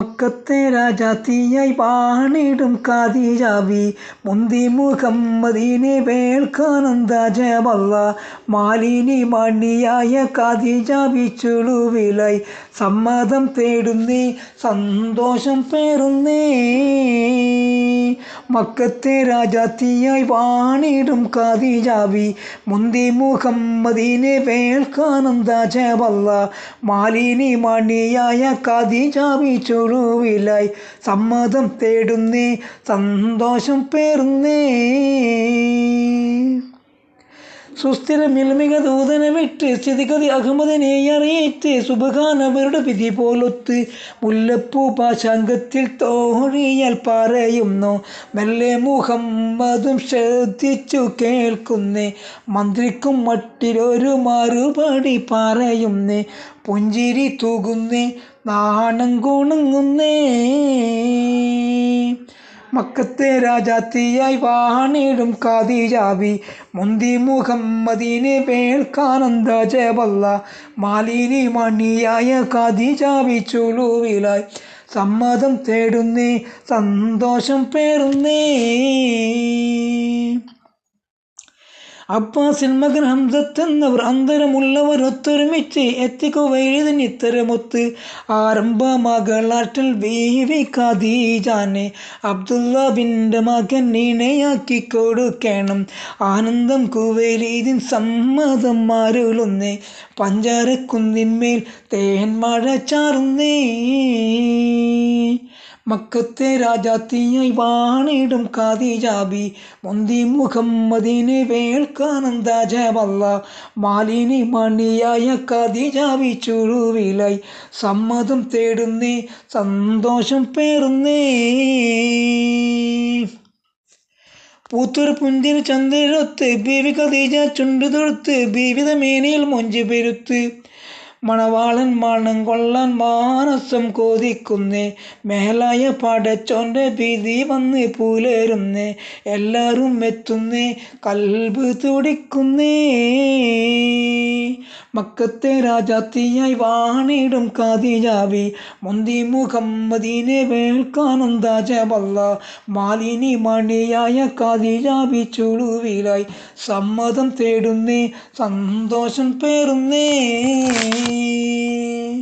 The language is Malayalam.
മക്കത്തെ രാജാത്തിയായി വാണിടും ഖദീജാവി മുന്തി മുഹമ്മദിനെ വേൾക്കാനന്ദാജവല്ല മാലിനി മണിയായ ഖദീജാവി ചുളുവിലായി സമ്മതം തേടുന്നേ സന്തോഷം പേറുന്നേ. മക്കത്തെ രാജാത്തിയായി വാണിടും ഖദീജാവി മുന്തി മുഹമ്മദിനെ വേൾക്കാനന്ദാജവല്ല മാലിനി മണിയായ ഖദീജാവി ചുളുവിലായി സമ്മതം തേടുന്നേ സന്തോഷം പേറുന്നേ. സുസ്ഥിരമിൽമിക ദൂതനെ വിട്ട് സ്ഥിതിഗതി അഹമ്മദിനെ അറിയിച്ച് സുബ്ഹാൻ അവരുടെ വിധി പോലൊത്ത് മുല്ലപ്പൂ പാശാങ്കത്തിൽ തോഴിയാൽ പറയുന്നു മെല്ലെ മുഹമ്മദും ശ്രദ്ധിച്ചു കേൾക്കുന്നേ. മന്ത്രിക്കും മട്ടിലൊരു മറുപടി പറയുന്നേ പുഞ്ചിരി തൂകുന്നേ നാണം കുണുങ്ങുന്നേ. മക്കത്തെ രാജാത്തിയായി വാണിടും ഖദീജാവി മുന്തി മുഹമ്മദിനെ വേൾക്കാനന്ദാജവല്ല മാലിനി മണിയായ ഖദീജാവി ചുളുവിലായി സമ്മതം തേടുന്നേ സന്തോഷം പേറുന്നേ. അബ്ബാസിൻ മകൻ ഹംസത്ത് എന്നവർ അന്തരമുള്ളവരൊത്തൊരുമിച്ച് എത്തിക്കുവൈതിന് ഇത്തരമൊത്ത് ആരംഭ മകളാറ്റൽ ബീവി ഖദീജാനെ അബ്ദുള്ള ബിൻ്റെ മകൻ ഇണയാക്കി കൊടുക്കണം. ആനന്ദം കുവൈലീദിൻ സമ്മതം അരുളുന്നേ പഞ്ചാരക്കുന്നിന്മേൽ തേൻമഴ ചാറുന്നേ. മക്കത്തെ രാജാത്തിയായി വാണിടും ഖദീജാവി മുന്തി മുഹമ്മദിനെ വേൾക്കാനന്ദാജവല്ല മാലിനി മണിയായ ഖദീജാവി ചുളുവിലായി സമ്മതം തേടുന്നേ സന്തോഷം പേറുന്നേ. പൂത്തൊരു പുഞ്ചിരി ചന്ദ്രനൊത്ത് ബീവി ഖദീജ ചുണ്ടു തൊടുത്ത് ബീവിത മേനിയിൽ മൊഞ്ചി പെരുത്ത് മണവാളൻ മണം കൊള്ളാൻ മാനസം കൊതിക്കുന്നേ. മേലായ പടച്ചോൻ്റെ ഭീതി വന്ന് പുലരുന്നേ എല്ലാവരും എത്തുന്നേ കൽബ് തുടിക്കുന്നേ. മക്കത്തെ രാജാത്തിയായി വാണിടും ഖദീജാവി മുന്തി മുഹമ്മദിനെ വേൾക്കാനന്ദാജവല്ല മാലിനി മണിയായ ഖദീജാവി ചുളുവിലായി സമ്മതം തേടുന്നേ സന്തോഷം പേറുന്നേ.